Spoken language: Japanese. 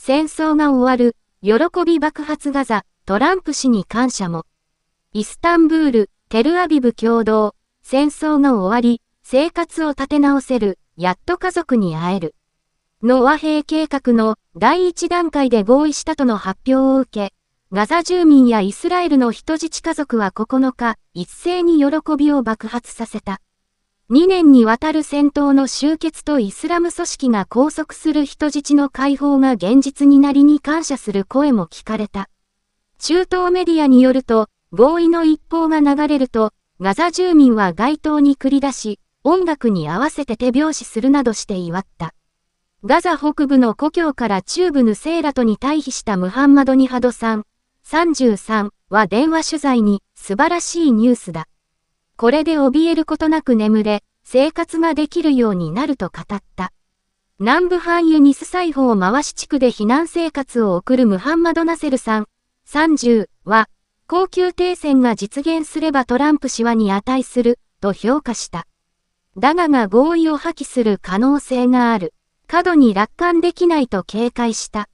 戦争が終わる、喜び爆発ガザ、トランプ氏に感謝も。イスタンブール、テルアビブ共同、戦争が終わり、生活を立て直せる、やっと家族に会える。の和平計画の第一段階で合意したとの発表を受け、ガザ住民やイスラエルの人質家族は9日、一斉に喜びを爆発させた。2年にわたる戦闘の終結とイスラム組織が拘束する人質の解放が現実になりに感謝する声も聞かれた。中東メディアによると、合意の一報が流れると、ガザ住民は街頭に繰り出し、音楽に合わせて手拍子するなどして祝った。ガザ北部の故郷から中部ヌセイラトに退避したムハンマド・ニハドさん、33は電話取材に素晴らしいニュースだ。これで怯えることなく眠れ、生活ができるようになると語った。南部ハンユニスサイホー回し地区で避難生活を送るムハンマド・ナセルさん、30は、恒久停戦が実現すればトランプ氏はに値する、と評価した。だが合意を破棄する可能性がある。過度に楽観できないと警戒した。